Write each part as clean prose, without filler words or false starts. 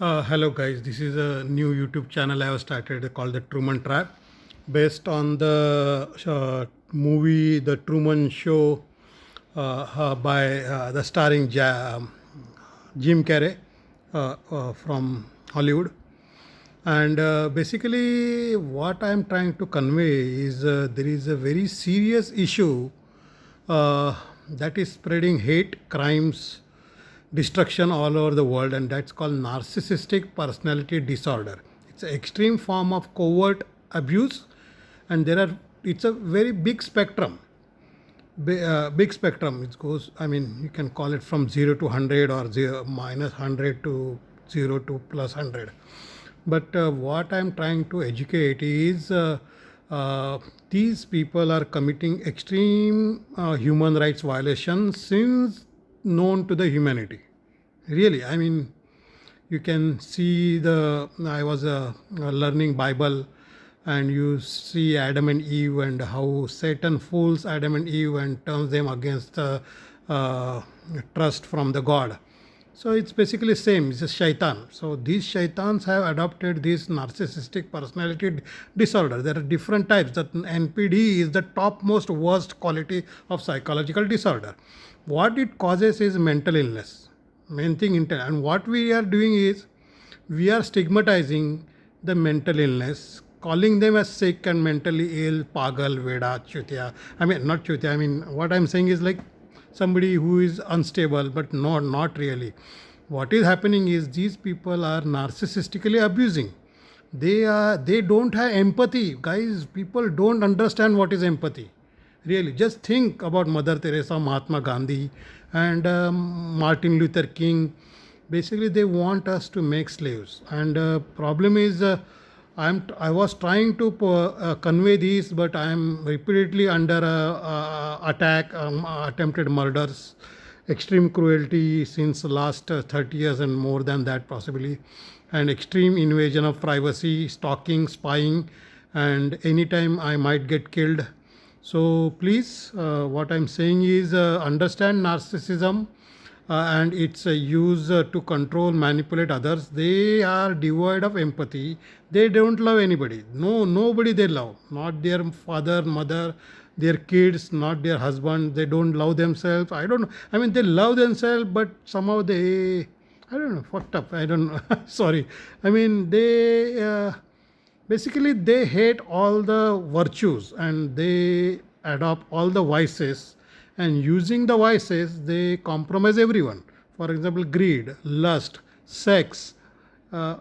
Hello guys, this is a new YouTube channel I have started called The Truman Trap, based on the movie The Truman Show by the starring Jim Carrey from Hollywood. And basically, what I am trying to convey is there is a very serious issue uh, that is spreading hate, crimes, destruction all over the world, and that's called narcissistic personality disorder. It's an extreme form of covert abuse, and it's a very big spectrum. Big spectrum. It goes. I mean, you can call it from 0 to 100 or -100 to 0 to +100. But what I'm trying to educate is these people are committing extreme human rights violations since known to the humanity. Really, I mean, you can see I was learning Bible, and you see Adam and Eve and how Satan fools Adam and Eve and turns them against the uh, trust from the God. So it's basically same. It's a shaitan. So these shaitans have adopted this narcissistic personality disorder. There are different types. That NPD is the topmost worst quality of psychological disorder. What it causes is mental illness. Main thing intel. And what we are doing is we are stigmatizing the mental illness, calling them as sick and mentally ill, pagal, veda, chutia. I mean, not chutia. I mean, what I'm saying is like somebody who is unstable, but not really. What is happening is these people are narcissistically abusing. They don't have empathy, guys. People don't understand what is empathy. Really, just think about Mother Teresa, Mahatma Gandhi, and Martin Luther King. Basically, they want us to make slaves, and problem is I was trying to convey these, but I am repeatedly under attack, attempted murders, extreme cruelty since the last 30 years and more than that possibly, and extreme invasion of privacy, stalking, spying, and anytime I might get killed. So please, what I'm saying is understand narcissism and its use to control, manipulate others. They are devoid of empathy. They don't love anybody. No, nobody they love. Not their father, mother, their kids, not their husband. They don't love themselves. I don't know. I mean, they love themselves, but somehow they, I don't know, fucked up. I don't know. Sorry. I mean, basically they hate all the virtues and they adopt all the vices, and using the vices they compromise everyone. For example, greed, lust, sex, uh,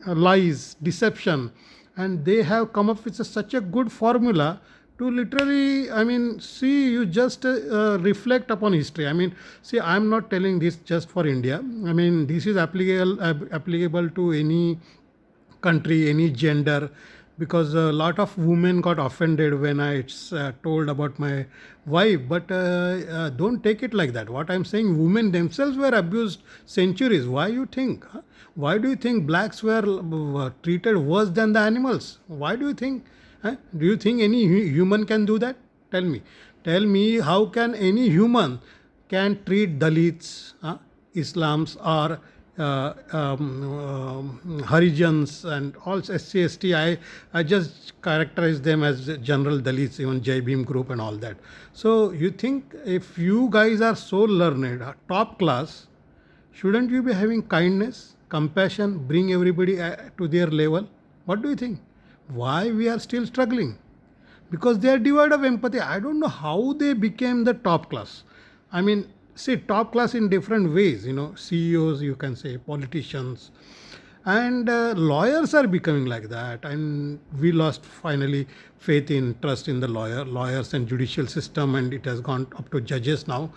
lies, deception, and they have come up with such a good formula to literally, I mean, see, you just reflect upon history. I mean, see, I'm not telling this just for India. I mean, this is applicable to any country, any gender, because a lot of women got offended when I told about my wife. But don't take it like that. What I'm saying, women themselves were abused centuries. Why you think? Huh? Why do you think blacks were treated worse than the animals? Why do you think? Huh? Do you think any human can do that? Tell me. Tell me how can any human can treat Dalits, Islams, or Harijans and all SC/ST. I just characterize them as general Dalits, even Jai Bhim group and all that. So you think if you guys are so learned, top class, shouldn't you be having kindness, compassion, bring everybody to their level? What do you think? Why we are still struggling? Because they are devoid of empathy. I don't know how they became the top class. I mean, see, top class in different ways, CEOs, you can say, politicians, and lawyers are becoming like that. And we lost finally faith in trust in the lawyers and judicial system, and it has gone up to judges now,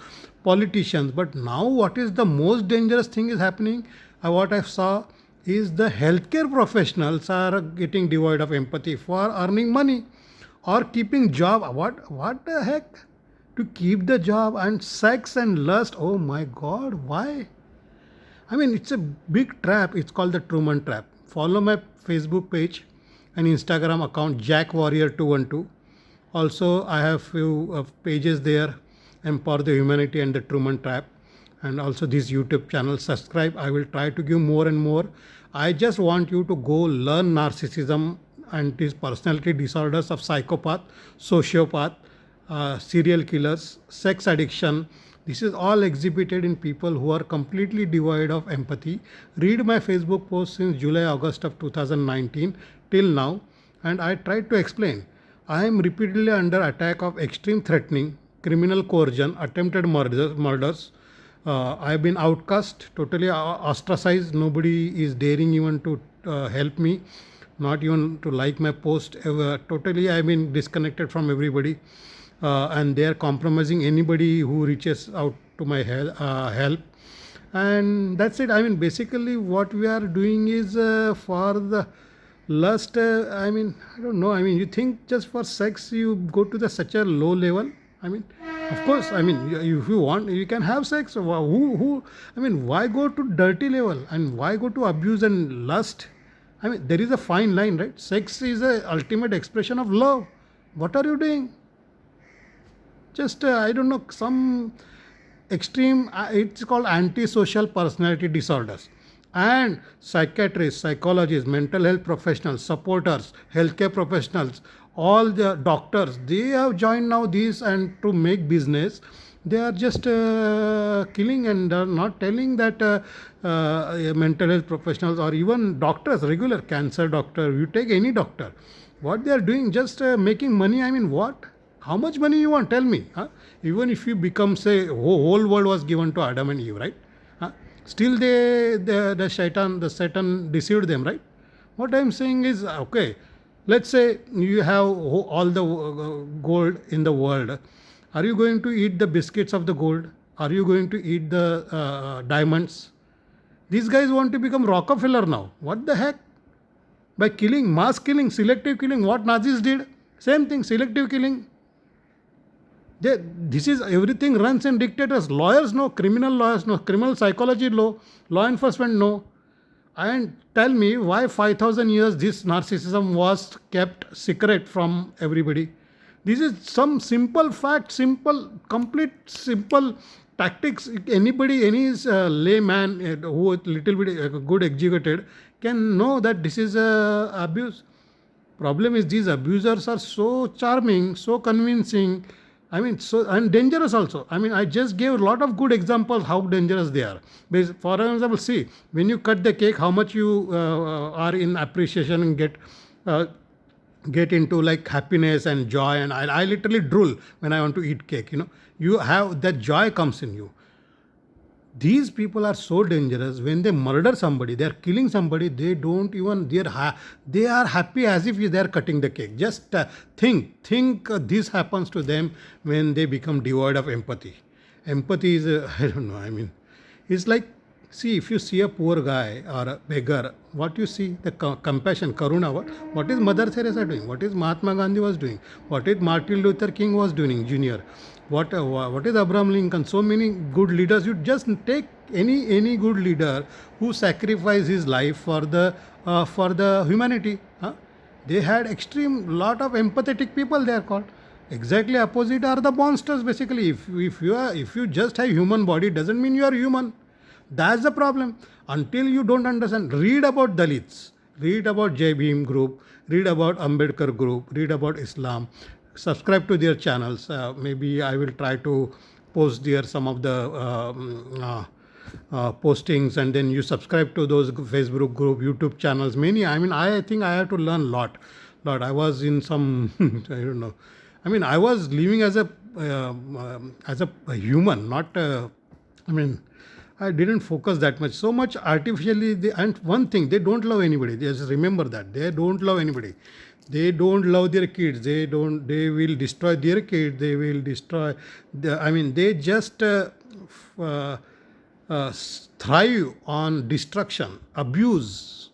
politicians. But now, what is the most dangerous thing is happening? What I saw is the healthcare professionals are getting devoid of empathy for earning money or keeping job. What the heck? To keep the job, and sex and lust. Oh my God, why? I mean, it's a big trap. It's called the Truman Trap. Follow my Facebook page and Instagram account, Jack Warrior 212. Also, I have few pages there, Empower the Humanity and the Truman Trap. and also this YouTube channel. Subscribe. I will try to give more and more. I just want you to go learn narcissism and these personality disorders of psychopath, sociopath, serial killers, sex addiction. This is all exhibited in people who are completely devoid of empathy. Read my Facebook post since July, August of 2019 till now, and I tried to explain. I am repeatedly under attack of extreme threatening, criminal coercion, attempted murders. I have been outcast, totally ostracized. Nobody is daring even to help me, not even to like my post. Totally, I have been disconnected from everybody, and they are compromising anybody who reaches out to my help. And that's it. I mean, basically, what we are doing is for the lust. I mean, I don't know. I mean, you think just for sex you go to the such a low level? I mean, of course. I mean, if you want, you can have sex. Who? I mean, why go to dirty level and why go to abuse and lust? I mean, there is a fine line, right? Sex is the ultimate expression of love. What are you doing? Just I don't know, some extreme. It's called antisocial personality disorders. And psychiatrists, psychologists, mental health professionals, supporters, healthcare professionals, all the doctors, they have joined now these, and to make business they are just killing and are not telling that mental health professionals or even doctors, regular cancer doctor, you take any doctor, what they are doing, just making money. I mean, what? How much money you want? Tell me. Huh? Even if you become, say, whole world was given to Adam and Eve, right? Huh? Still, the Satan deceived them, right? What I'm saying is, okay, let's say you have all the gold in the world. Are you going to eat the biscuits of the gold? Are you going to eat the diamonds? These guys want to become Rockefeller now. What the heck? By killing, mass killing, selective killing, what Nazis did? Same thing, selective killing. This is everything runs in dictators. Lawyers know, criminal lawyers know, criminal psychology law enforcement know. And tell me why 5,000 years this narcissism was kept secret from everybody. This is some simple fact, complete simple tactics. Anybody, any layman who is little bit good educated can know that this is abuse. Problem is these abusers are so charming, so convincing. I mean, so and dangerous also. I mean, I just gave a lot of good examples how dangerous they are. Because, for example, see, when you cut the cake, how much you are in appreciation and get into like happiness and joy. And I literally drool when I want to eat cake. You have that joy comes in you. These people are so dangerous. When they murder somebody, they are killing somebody, they don't even, they are happy as if they are cutting the cake. Just think this happens to them when they become devoid of empathy. Empathy is I don't know, I mean, it's like, see, if you see a poor guy or a beggar, what you see, the compassion, karuna. What is Mother Teresa doing? What is Mahatma Gandhi was doing? What is Martin Luther King was doing, Junior? What is Abraham Lincoln? So many good leaders. You just take any good leader who sacrificed his life for the humanity. Huh? They had extreme lot of empathetic people. They are called. Exactly opposite are the monsters. Basically, if you just have human body, doesn't mean you are human. That's the problem. Until you don't understand, read about Dalits, read about Jai Bhim group, read about Ambedkar group, read about Islam. Subscribe to their channels. Maybe I will try to post there some of the postings, and then you subscribe to those Facebook group, YouTube channels. Many. I mean, I think I have to learn lot. I was in some I don't know. I mean, I was living as a human, not. I mean, I didn't focus that much. So much artificially. And one thing, they don't love anybody. Just remember that they don't love anybody. They don't love their kids. They will destroy their kids. They will destroy. They just thrive on destruction, abuse,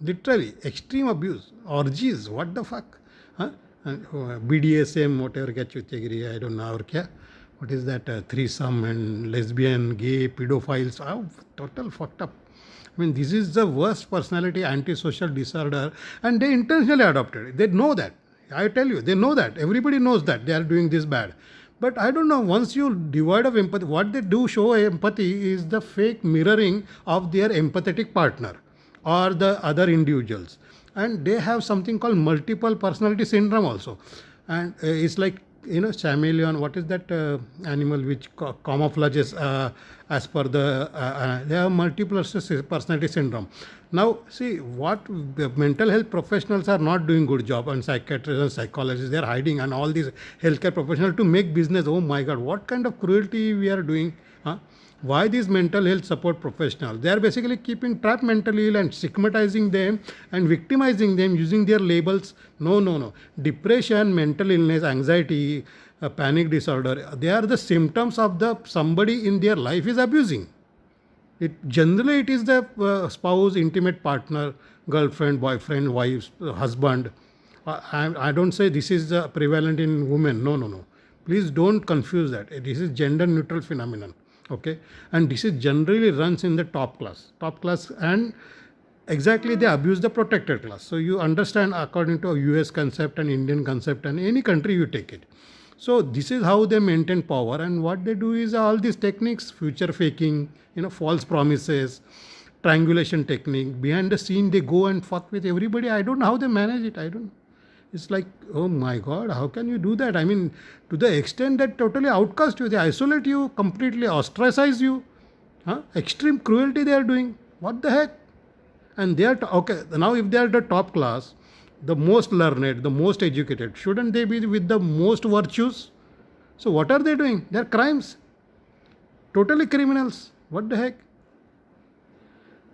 literally extreme abuse, orgies. What the fuck? Huh? BDSM, whatever I don't know. Or kya? What is that? Threesome and lesbian, gay, pedophiles. Total fucked up. I mean, this is the worst personality antisocial disorder, and they intentionally adopted it. They know that. I tell you, they know that. Everybody knows that they are doing this bad. But I don't know, once you divide of empathy, what they do show empathy is the fake mirroring of their empathetic partner or the other individuals. And they have something called multiple personality syndrome also. And it's like, chameleon, what is that animal which camouflages as per the, they have multiple personality syndrome. Now, see, what the mental health professionals are not doing good job, and psychiatrists and psychologists, they are hiding, and all these healthcare professionals to make business. Oh my God, what kind of cruelty we are doing? Huh? Why these mental health support professionals? They are basically keeping trapped mentally ill and stigmatizing them and victimizing them using their labels. No, no, no. Depression, mental illness, anxiety, panic disorder, they are the symptoms of the somebody in their life is abusing. It is the spouse, intimate partner, girlfriend, boyfriend, wife, husband. I don't say this is prevalent in women. No, no, no. Please don't confuse that. This is gender neutral phenomenon. Okay, and this is generally runs in the top class, and exactly they abuse the protected class. So you understand, according to a US concept and Indian concept and any country you take it. So this is how they maintain power, and what they do is all these techniques, future faking, false promises, triangulation technique. Behind the scene, they go and fuck with everybody. I don't know how they manage it. I don't. It's like, oh my God, how can you do that? I mean, to the extent that totally outcast you, they isolate you, completely ostracize you. Huh? Extreme cruelty they are doing. What the heck? And they are, okay, now if they are the top class, the most learned, the most educated, shouldn't they be with the most virtues? So what are they doing? They are crimes. Totally criminals. What the heck?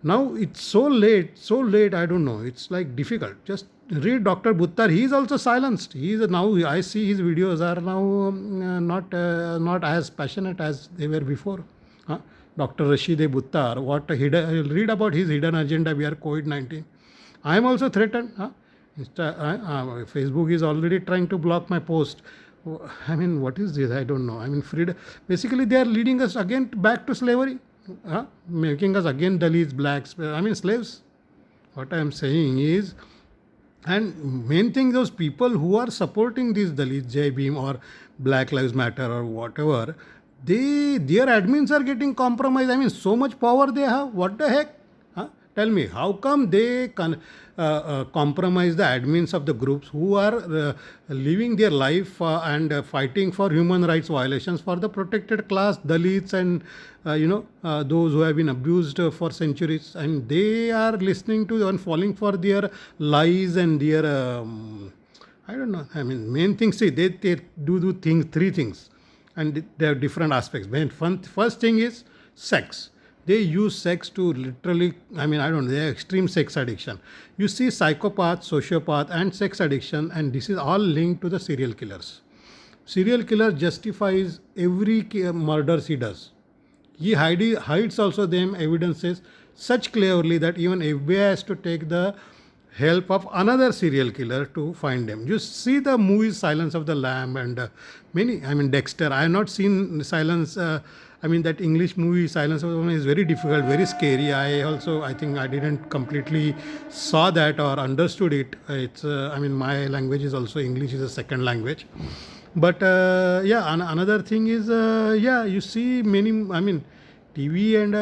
Now it's so late, I don't know. It's like difficult. Just read Dr. Buttar. He is also silenced. He is now, I see his videos are now not as passionate as they were before. Huh? Dr. Rashid Buttar, what hidden, read about his hidden agenda via COVID-19. I am also threatened. Huh? Facebook is already trying to block my post. I mean, what is this? I don't know. I mean, freedom. Basically, they are leading us again back to slavery, making us again Dalits, blacks. I mean, slaves. What I am saying is, and main thing, those people who are supporting these Dalits, Jai Bhim or Black Lives Matter or whatever, their admins are getting compromised. I mean, so much power they have. What the heck? Huh? Tell me, how come they compromise the admins of the groups who are living their life and fighting for human rights violations for the protected class, Dalits, and those who have been abused for centuries, and they are listening to and falling for their lies and their I don't know. I mean, main thing, see, they do things, three things, and they have different aspects. First thing is sex. They use sex to literally, I mean, I don't know, they have extreme sex addiction. You see psychopath, sociopath, and sex addiction, and this is all linked to the serial killers. Serial killer justifies every murders he does. He hides also them evidences such cleverly that even FBI has to take the help of another serial killer to find them. You see the movies Silence of the Lamb and many, I mean, Dexter. I have not seen Silence. I mean, that English movie Silence of the Lamb is very difficult, very scary. I think I didn't completely saw that or understood it. It's I mean, my language is also English is a second language. But yeah, another thing is you see many. I mean, TV and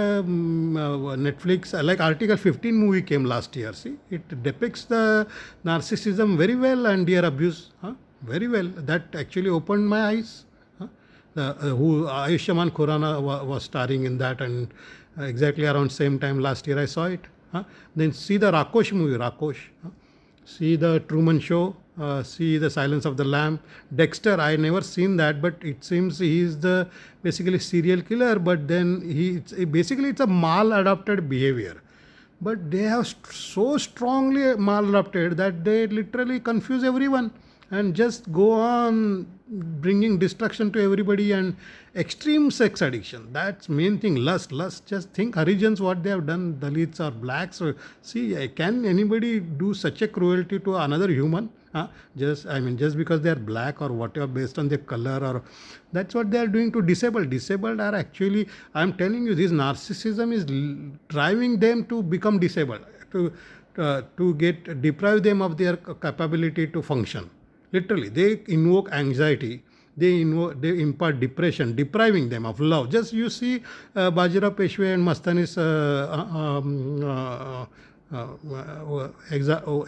Netflix, like Article 15 movie came last year. See, it depicts the narcissism very well and their abuse, very well. That actually opened my eyes. Who Ayushman Khurrana was starring in that, and exactly around same time last year I saw it. Then see the Rakosh movie, Rakosh. See the Truman Show. See the Silence of the Lamb. Dexter, I never seen that, but it seems he is the basically serial killer. But then basically it's a maladapted behavior. But they have so strongly maladapted that they literally confuse everyone and just go on bringing destruction to everybody and extreme sex addiction. That's main thing. Lust. Just think Harijans, what they have done, Dalits or blacks. So, see, can anybody do such a cruelty to another human? Just because they are black or whatever, based on their color, or that's what they are doing to disabled. Disabled are actually, I'm telling you, this narcissism is driving them to become disabled, to deprive them of their capability to function. Literally, they invoke anxiety. they impart depression, depriving them of love. Just you see Bajirao Peshwe and Mastani's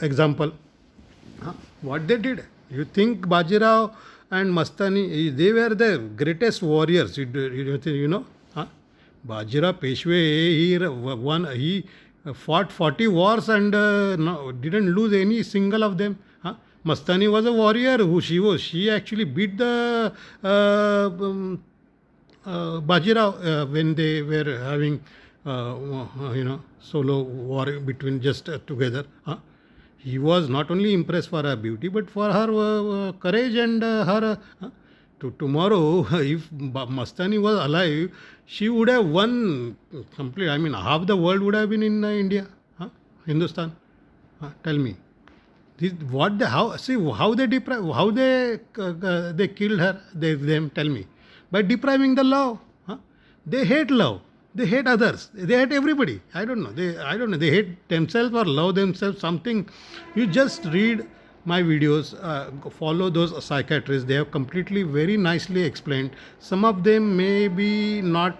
example. Huh? What they did? You think Bajirao and Mastani, they were the greatest warriors. You know? Huh? Bajirao Peshwe, he fought 40 wars and no, didn't lose any single of them. Huh? Mastani was a warrior. She actually beat the Bajirao when they were having solo war between just together. Huh? He was not only impressed for her beauty but for her courage and her. Tomorrow, if Mastani was alive, she would have won complete. I mean, half the world would have been in India, Hindustan. Tell me, this, what the how see how they they killed her. Them tell me by depriving the love. They hate love. They hate others. They hate everybody. I don't know. I don't know. They hate themselves or love themselves. Something. You just read my videos. Follow those psychiatrists. They have completely, very nicely explained. Some of them may be not.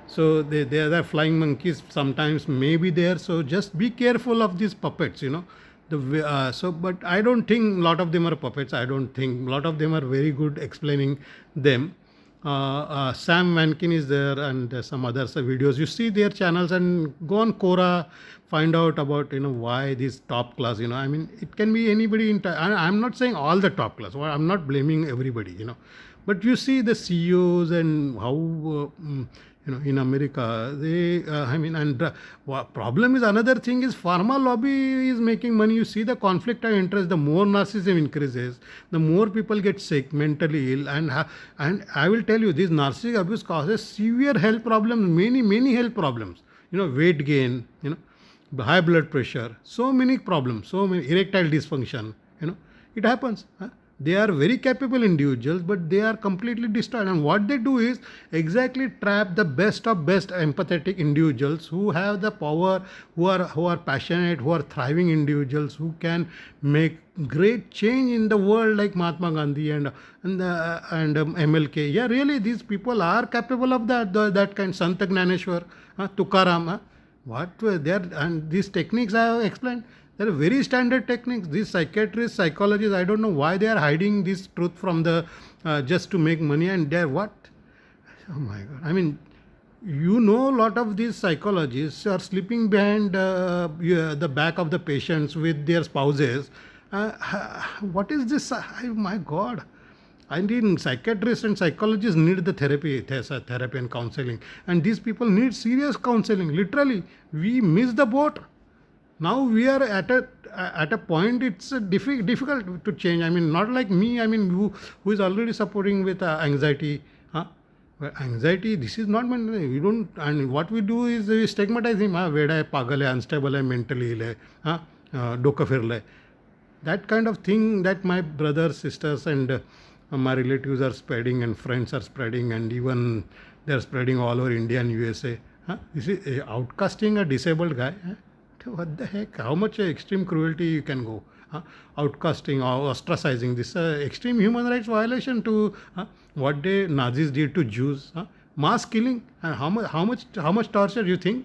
So they are the flying monkeys. Sometimes may be there. So just be careful of these puppets. But I don't think a lot of them are puppets. I don't think a lot of them are very good explaining them. Sam Vankin is there and some other videos. You see their channels and go on Quora, find out about why this top class. I mean, it can be anybody. I'm not saying all the top class. Well, I'm not blaming everybody. But you see the CEOs and how in America they problem is another thing is pharma lobby is making money. You see the conflict of interest. The more narcissism increases, the more people get sick, mentally ill, and I will tell you, this narcissistic abuse causes severe health problems, many health problems. Weight gain, high blood pressure, so many problems, so many erectile dysfunction. It happens. They are very capable individuals, but they are completely destroyed. And what they do is exactly trap the best of best empathetic individuals who have the power, who are passionate, who are thriving individuals, who can make great change in the world, like Mahatma Gandhi and MLK. Yeah, really, these people are capable of that kind. Sant Gnaneshwar, Tukaram. What they are, and these techniques I have explained. They are very standard techniques. These psychiatrists, psychologists, I don't know why they are hiding this truth from the just to make money. And they're what? Oh my God! I mean, a lot of these psychologists are sleeping behind the back of the patients with their spouses. What is this? My God! I mean, psychiatrists and psychologists need the therapy and counseling, and these people need serious counseling. Literally, we miss the boat. Now we are at a point. It's difficult to change. I mean, not like me. I mean, who is already supporting with anxiety. But anxiety, this is not meant. We don't. And what we do is we stigmatize him. Veda hai, pagal hai, unstable hai, mentally ill hai, doka firla hai. That kind of thing that my brothers, sisters, and my relatives are spreading, and friends are spreading, and even they are spreading all over India and USA. This is outcasting a disabled guy. What the heck? How much extreme cruelty you can go? Outcasting or ostracizing. This extreme human rights violation to what the Nazis did to Jews. Mass killing. And how much torture you think?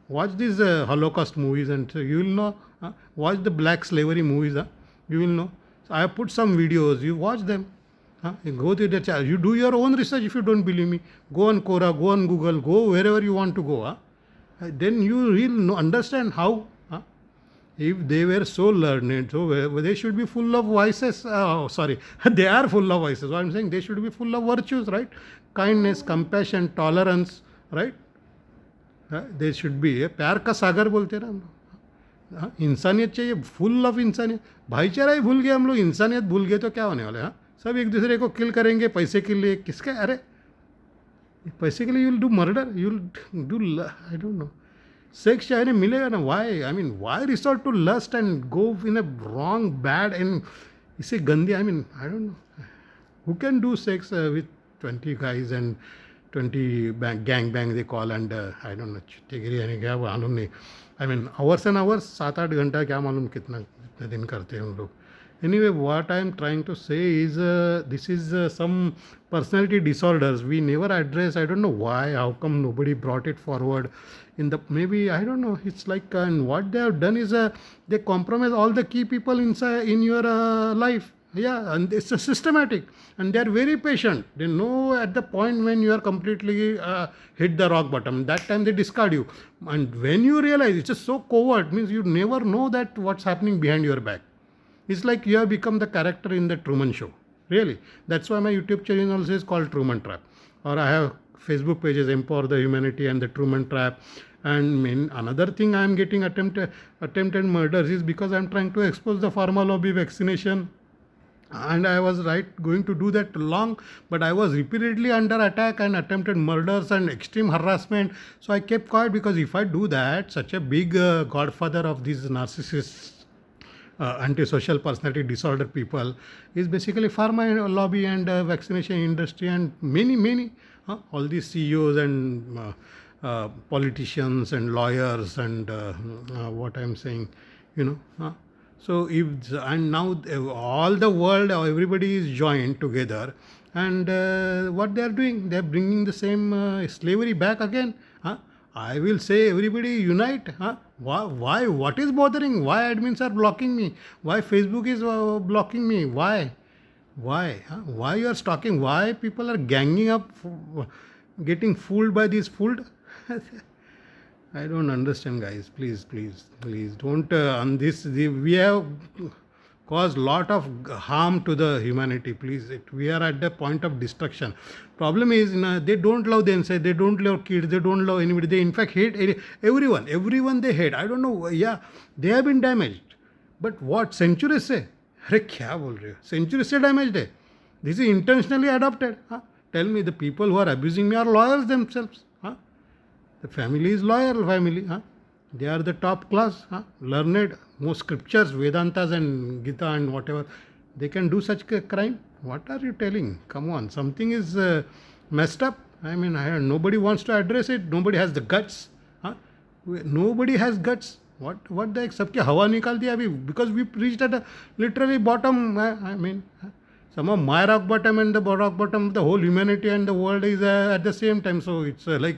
Watch these Holocaust movies and you will know. Watch the black slavery movies. You will know. So I have put some videos. You watch them. You go to the channel. You do your own research if you don't believe me. Go on Quora, go on Google, go wherever you want to go. Then you really understand how. If they were so learned, so they should be full of vices. Sorry, they are full of vices. What I'm saying, they should be full of virtues, right? Kindness, compassion, tolerance, right? They should be. प्यार का सागर बोलते हैं ना हम लोग. इंसानियत चाहिए, full of इंसानियत. भाईचारा ही भूल गए हम लोग, इंसानियत भूल गए तो क्या होने वाला है? सब एक दूसरे को किल करेंगे पैसे के लिए. किसके? अरे पैसे के लिए you'll do murder, you'll do, I don't know. Sex चाहे नहीं मिलेगा ना. Why? I mean, why resort to lust and go in a wrong, bad and इसे गंदी. I mean, I don't know. Who can do sex with 20 guys and 20 gang bang they call and I don't know चिट्ठीगिरी यानी क्या मालूम नहीं. I mean, hours and hours, 7-8 घंटा क्या मालूम कितना दिन करते हैं हम लोग. Anyway, what I am trying to say is this is some personality disorders we never address. I don't know why. How come nobody brought it forward? In the maybe I don't know. It's like and what they have done is they compromise all the key people inside in your life. Yeah, and it's a systematic, and they are very patient. They know at the point when you are completely hit the rock bottom. That time they discard you, and when you realize it's just so covert, means you never know that what's happening behind your back. It's like you have become the character in the Truman Show. Really. That's why my YouTube channel also is called Truman Trap. Or I have Facebook pages, Empower the Humanity and the Truman Trap. And another thing I am getting attempted murders is because I am trying to expose the pharma lobby vaccination. And I was going to do that long, but I was repeatedly under attack and attempted murders and extreme harassment. So I kept quiet because if I do that, such a big godfather of these narcissists antisocial personality disorder people is basically pharma lobby and vaccination industry and many all these CEOs and politicians and lawyers and what I'm saying, you know. So if and now all the world, everybody is joined together, and what they are doing, they are bringing the same slavery back again. I will say everybody unite. Why? What is bothering? Why admins are blocking me? Why Facebook is blocking me? Why? Why? Why you are stalking? Why people are ganging up, getting fooled by these fooled? I don't understand, guys. Please don't. On this, we have caused lot of harm to the humanity. Please, we are at the point of destruction. Problem is, they don't love themselves. They don't love kids. They don't love anybody. They in fact hate everyone. Everyone they hate. I don't know. Yeah, they have been damaged. But what centuries say? अरे क्या बोल रहे हो? Centuries से damaged है. This is intentionally adopted. Tell me, the people who are abusing me are lawyers themselves. The family is loyal family. They are the top class, learned, most scriptures, Vedantas and Gita and whatever. They can do such a crime. What are you telling? Come on, something is messed up. I mean, nobody wants to address it. Nobody has the guts. Nobody has guts. What the heck? सबके हवा निकाल दिया अभी because we reached at a literally bottom. I mean, somehow my rock bottom and the rock bottom, the whole humanity and the world is at the same time. So it's like.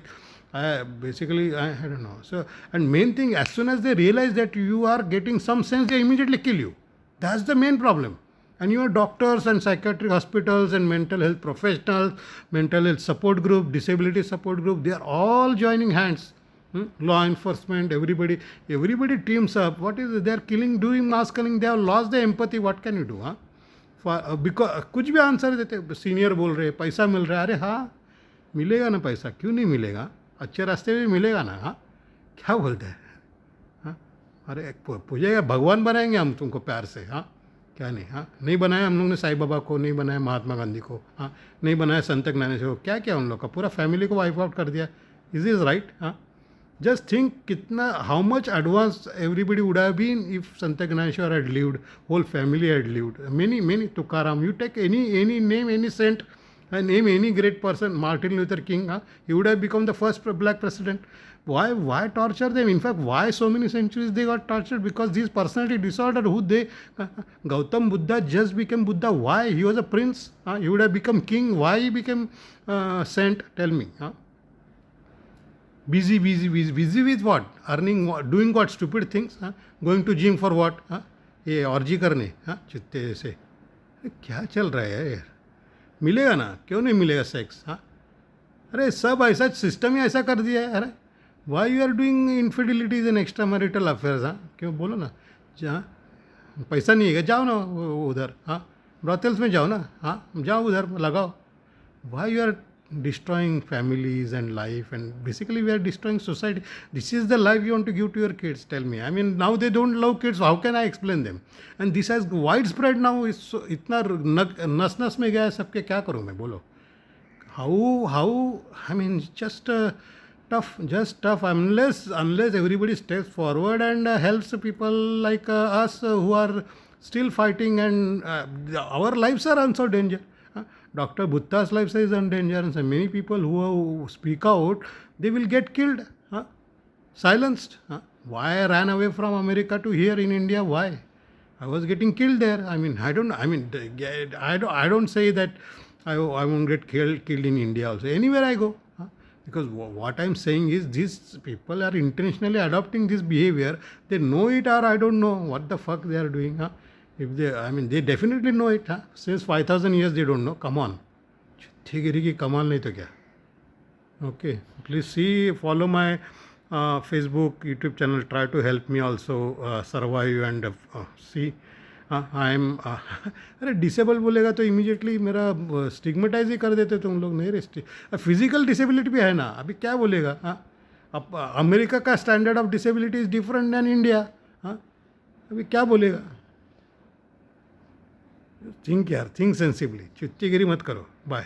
Basically, I don't know. So, and main thing, as soon as they realize that you are getting some sense, they immediately kill you. That's the main problem. And your doctors and psychiatric hospitals and mental health professionals, mental health support group, disability support group, they are all joining hands. Law enforcement, everybody teams up. What is it? They are killing, doing mass killing. They have lost the empathy. What can you do? Because कुछ भी answer देते, senior बोल रहे पैसा मिल रहा है. अरे हाँ मिलेगा ना पैसा, क्यों नहीं मिलेगा? अच्छे रास्ते में मिलेगा ना. क्या बोलते हैं? अरे पूछेगा भगवान बनाएंगे हम तुमको प्यार से. क्या नहीं? नहीं बनाया हम लोग ने साईं बाबा को, नहीं बनाया महात्मा गांधी को, नहीं बनाया संत ज्ञानेश्वर को. क्या क्या उन लोग का पूरा फैमिली को वाइप आउट कर दिया. Is right? जस्ट थिंक कितना how much advance everybody would have been if Sant Dnyaneshwar had lived, whole family had lived, many Tukaram, you take any name, any saint, name any great person, Martin Luther King, he would have become the first black president. Why torture them? In fact, why so many centuries they got tortured? Because these personality disorder, who they, Gautam Buddha just became Buddha. Why? He was a prince. He would have become king. Why he became saint? Tell me. Busy with what? Earning what? Doing what? Stupid things. Going to gym for what? ये orgy करने चित्ते से. क्या चल रहा है यार? मिलेगा ना, क्यों नहीं मिलेगा सेक्स? अरे सब ऐसा सिस्टम ही ऐसा कर दिया है. अरे why you are doing infidelities and extra marital affairs? क्यों बोलो ना. जहाँ पैसा नहीं है जाओ ना उधर, ब्रॉथल्स में जाओ ना, जाओ उधर लगाओ. Why you are destroying families and life, and basically we are destroying society. This is the life you want to give to your kids? Tell me. I mean, now they don't love kids. How can I explain them? And this has widespread now. इतना नस में गया है सबके. क्या करूँ मैं? बोलो. How I mean, just tough unless everybody steps forward and helps people like us who are still fighting, and our lives are also danger. Dr. Buddha's life is in danger, and so many people who speak out, they will get killed, silenced. Why I ran away from America to here in India? Why? I was getting killed there. I mean, I don't say that I won't get killed in India also. Anywhere I go. Huh? Because what I'm saying is these people are intentionally adopting this behavior. They know it or I don't know what the fuck they are doing. Huh? If they, I mean, they definitely know it. Huh? Since 5,000 years they don't know. Come on. थिगरी की कमाल नहीं तो क्या. Okay, please see, follow my Facebook, YouTube channel. Try to help me also survive and see. I am अरे disable बोलेगा तो immediately मेरा stigmatise ही कर देते तुम लोग. नहीं रे, फिजिकल डिसेबिलिटी भी है ना. अभी क्या बोलेगा. हाँ, अब अमेरिका का standard of disability is different than India. हाँ, अभी क्या बोलेगा. थिंक यार, थिंक सेंसिबली. चुत्तीगिरी मत करो. बाय.